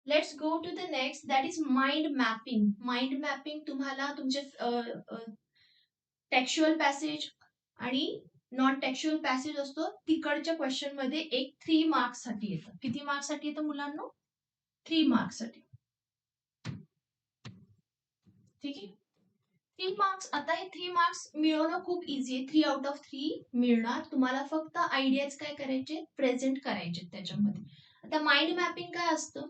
Let's go to the next, that is mind mapping. Mind mapping तुम्हाला तुमचे textual passage आणि non textual passage असतो तिकडच्या question मध्ये एक 3 मार्क्स साठी येतं. किती मार्क्स साठी येतं मुलांना? 3 मार्क्स साठी. ठीक आहे, 3 मार्क्स. आता हे 3 मार्क्स मिळवणं खूप इझी आहे. 3 आउट ऑफ 3 मिळणार तुम्हाला. फक्त आयडियाज काय करायचे, प्रेझेंट करायचे त्याच्यामध्ये. आता माइंड मॅपिंग काय असतं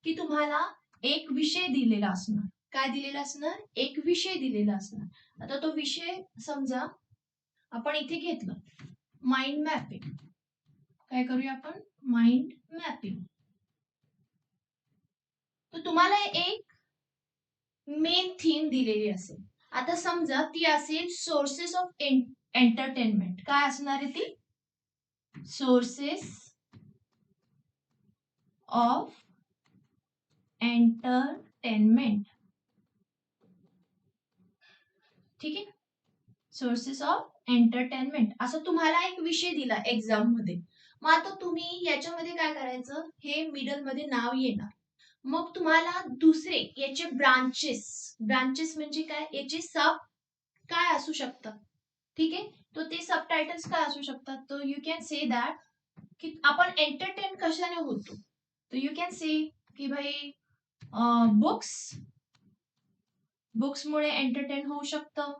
की तुम्हाला एक विषय दिलेला असणार. काय दिलेला असणार? एक विषय दिलेला असणार. आता तो विषय समजा आपण इथे घेतलं माइंड मॅपिंग. काय करूया आपण? Mind mapping. तर तुम्हाला एक मेन थीम दिलेली असेल. आता समजा ती असेल सोर्सेस ऑफ एंटरटेनमेंट. काय असणार आहे ती? Sources of entertainment. ठीक आहे, सोर्सेस ऑफ एंटरटेनमेंट असं तुम्हाला एक विषय दिला एक्झाम मध्ये. मग आता तुम्ही याच्यामध्ये काय करायचं, हे मिडल मध्ये नाव येणार. मग तुम्हाला दुसरे याचे ब्रांचेस, ब्रांचेस म्हणजे काय, याचे सब काय असू शकतात. ठीक आहे, तो ते सब टायटल्स काय असू शकतात. तो यू कॅन से दॅट की आपण एंटरटेन कशाने होतो. तो यू कॅन से की भाई बुक्स, बुक्समुळे एंटरटेन होऊ शकतं.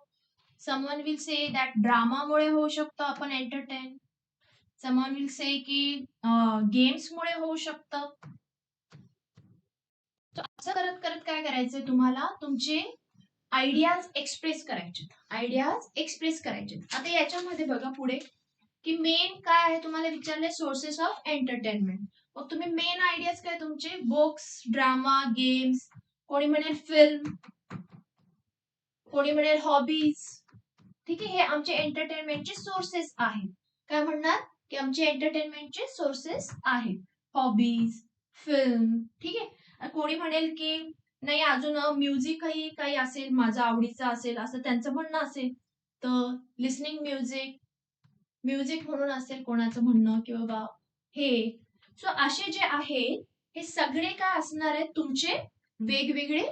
समवन विल से दॅट ड्रामामुळे होऊ शकतं आपण एंटरटेन. समवन विल से की गेम्समुळे होऊ शकतं. असं करत करत काय करायचंय तुम्हाला, तुमचे आयडियाज एक्सप्रेस करायचे. आयडियाज एक्सप्रेस करायचे. आता याच्यामध्ये बघा पुढे की मेन काय आहे तुम्हाला विचारले, सोर्सेस ऑफ एंटरटेनमेंट. मग तुम्ही मेन आयडियाज काय तुमचे, बुक्स, ड्रामा, गेम्स, कोणी म्हणेल फिल्म, कोणी म्हणेल हॉबीज. ठीक आहे, हे आमचे एंटरटेनमेंटचे सोर्सेस आहेत. काय म्हणणार की आमचे एंटरटेनमेंटचे सोर्सेस आहेत. Hobbies, film. ठीक आहे, कोणी म्हणेल की नाही अजून म्युझिकही काही असेल माझं आवडीचं असेल असं त्यांचं म्हणणं असेल तर लिसनिंग म्युझिक, म्युझिक म्हणून असेल कोणाचं म्हणणं की बाबा हे. सो असे जे आहे हे सगळे काय असणार आहेत तुमचे वेगवेगळे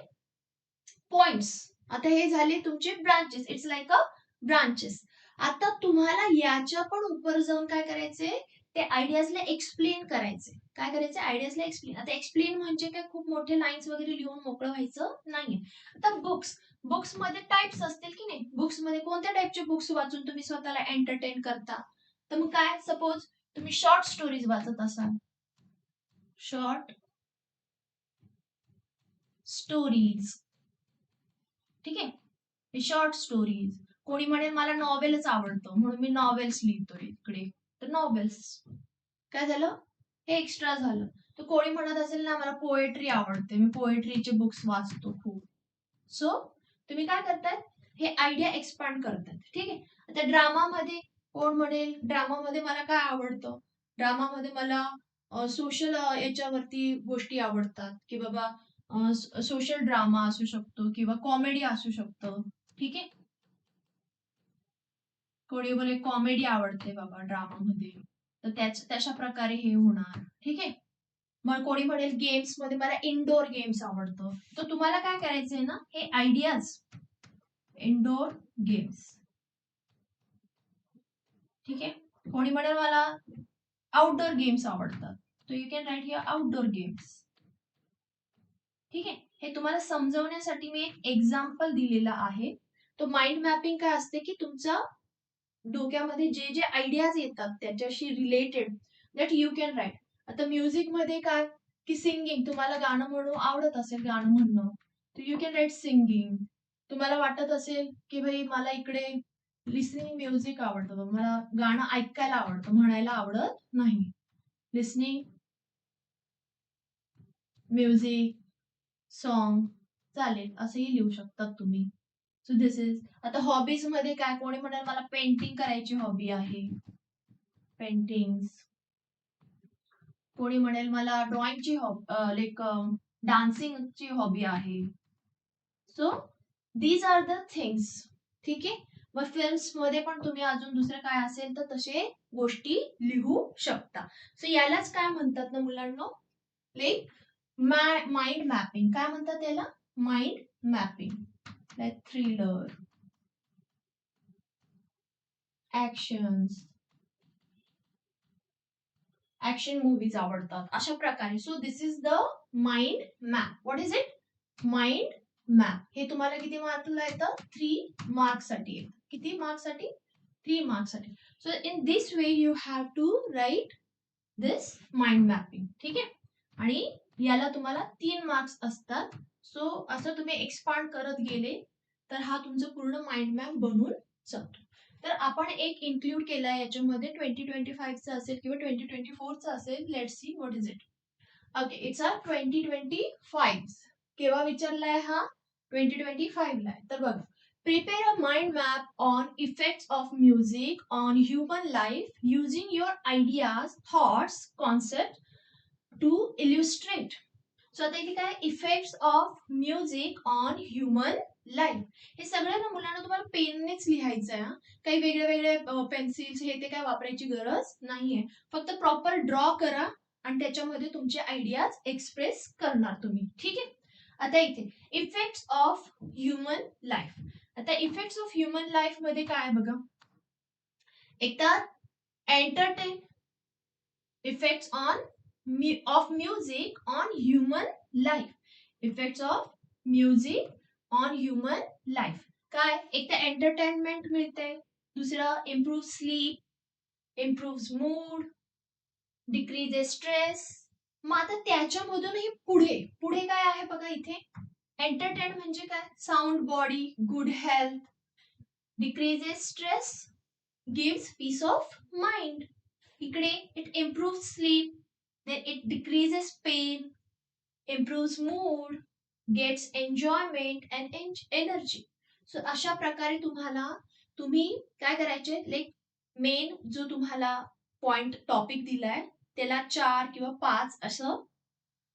पॉइंट्स. आता हे झाले तुमचे branches. It's like a branches. आता तुम्हाला याच्या पण उपर जाऊन काय करायचे, ते आयडियाजला एक्सप्लेन करायचे. काय करायचे, आयडियाजला एक्सप्लेन. आता एक्सप्लेन म्हणजे काय खूप मोठे लाईन्स वगैरे लिहून मोकळं व्हायचं नाहीये. आता बुक्स, बुक्स मध्ये टाइप्स असतील की नाही. बुक्स मध्ये कोणत्या टाइपचे बुक्स वाचून तुम्ही स्वतःला एंटरटेन करता. तर मग काय, सपोज तुम्ही शॉर्ट स्टोरीज वाचत असाल, शॉर्ट स्टोरीज. ठीक आहे, शॉर्ट स्टोरीज. कोणी म्हणेल मला नॉवेलच आवडतं म्हणून मी नॉवेल्स लिहितो इकडे, तर नॉवेल्स. काय झालं, हे एक्स्ट्रा झालं. तर कोणी म्हणत असेल ना मला पोएट्री आवडते, मी पोएट्रीचे बुक्स वाचतो खूप. सो तुम्ही काय करताय, हे आयडिया एक्सपांड करतात. ठीक आहे, आता ड्रामामध्ये कोण म्हणेल ड्रामामध्ये मला काय आवडतं, ड्रामामध्ये मला सोशल याच्यावरती गोष्टी आवडतात की बाबा सोशल ड्रामा असू शकतो किंवा कॉमेडी असू शकतं. ठीक आहे, कोणी बोले कॉमेडी आवडते बाबा ड्रामामध्ये, तर तशा प्रकारे हे होणार. ठीक आहे, मग कोणी म्हणेल गेम्स मध्ये मला इंडोर गेम्स आवडतं. तर तुम्हाला काय करायचंय ना, हे आयडियाज इंडोर गेम्स. ठीक आहे, कोणी म्हणेल मला आउटडोर गेम्स आवडतात, तर you can write here outdoor games. ठीक आहे, हे तुम्हाला समजवण्यासाठी मी एक एक्झाम्पल दिलेला आहे. तो माइंड मॅपिंग काय असते की तुमचा डोक्यामध्ये जे जे आयडियाज येतात त्याच्याशी related that you can write. आता म्युझिक मध्ये काय की सिंगिंग, तुम्हाला गाणं म्हणून आवडत असेल गाणं म्हणणं, तर यू कॅन राईट सिंगिंग. तुम्हाला वाटत असेल की भाई मला इकडे लिसनिंग म्युझिक आवडतं, मला गाणं ऐकायला आवडतं म्हणायला आवडत नाही, लिसनिंग म्युझिक सॉन्ग चालेल असंही लिहू शकतात तुम्ही. So this is. आता हॉबीज मध्ये काय, कोणी म्हणाल मला पेंटिंग करायची हॉबी आहे, पेंटिंग्स. कोणी म्हणेल मला ड्रॉइंगची लाईक डान्सिंगची हॉबी आहे. So these are the things. ठीक आहे, मग फिल्म्स मध्ये पण तुम्ही अजून दुसरं काय असेल तर तसे गोष्टी लिहू शकता. सो यालाच काय म्हणतात ना मुलांना, लाईक माइंड मॅपिंग. काय म्हणतात त्याला? Mind mapping. Like thriller, action movies आवडतात अशा प्रकारे. So this is the mind map. What is it? Mind map. हे तुम्हाला किती मार्कला येतं? 3 मार्क्स साठी येतं. किती मार्क्स साठी? 3 मार्क्स साठी. So in this way you have to write this mind mapping. ठीक आहे. आणि याला तुम्हाला 3 मार्क्स असतात. सो असं तुम्ही एक्सपांड करत गेले तर हा तुमचं पूर्ण माइंड मॅप बनून जातो. तर आपण एक इन्क्लूड केलाय याच्यामध्ये 2025चा असेल किंवा 2024चा असेल. Let's see what is it. Okay, it's a 2025. केव्हा विचारलाय हा? 2025 ला. तर बघा, prepare a mind map on effects of music on human life using your ideas, thoughts, concept to illustrate. So आता इथे काय? Effects of music on human life. हे सगळं ना मुलांना तुम्हाला पेननेच लिहायचं आहे. काही वेगळे वेगळे पेन्सिल्स हे ते काय वापरायची गरज नाहीये. फक्त प्रॉपर ड्रॉ करा आणि त्याच्यामध्ये तुमचे आयडियाज एक्सप्रेस करणार तुम्ही. ठीक आहे. आता इथे इफेक्ट्स ऑफ ह्युमन लाईफ. आता इफेक्ट्स ऑफ ह्युमन लाईफ मध्ये काय बघा, एक तर entertain, effects on off music on human life. Effects of music on human life काय? एक तर एंटरटेनमेंट मिळते, दुसरं improve sleep, improve mood, decreases stress. मग आता त्याच्यामधूनही पुढे पुढे काय आहे बघा इथे. एंटरटेन म्हणजे काय? Sound body, good health, decreases stress, gives peace of mind. इकडे it improve sleep, then it decreases pain, improves mood, gets enjoyment and energy. So अशा प्रकारे तुम्ही काय करायचे, लाईक मेन जो तुम्हाला पॉइंट टॉपिक दिलाय त्याला 4 किंवा 5 असं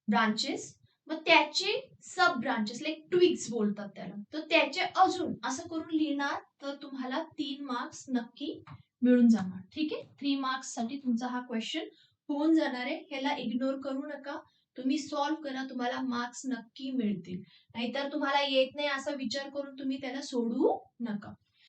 ब्रांचेस, मग त्याचे सब ब्रांचेस लाईक ट्विक्स बोलतात त्याला, तर त्याचे अजून असं करून लिहिणार तर तुम्हाला 3 मार्क्स नक्की मिळून जाणार. ठीक आहे. 3 मार्क्स साठी तुमचा हा क्वेश्चन होऊन जाणार आहे. ह्याला इग्नोर करू नका. तुम्ही सॉल्व्ह करा, तुम्हाला मार्क्स नक्की मिळतील. नाहीतर तुम्हाला येत नाही असा विचार करून तुम्ही त्याला सोडू नका.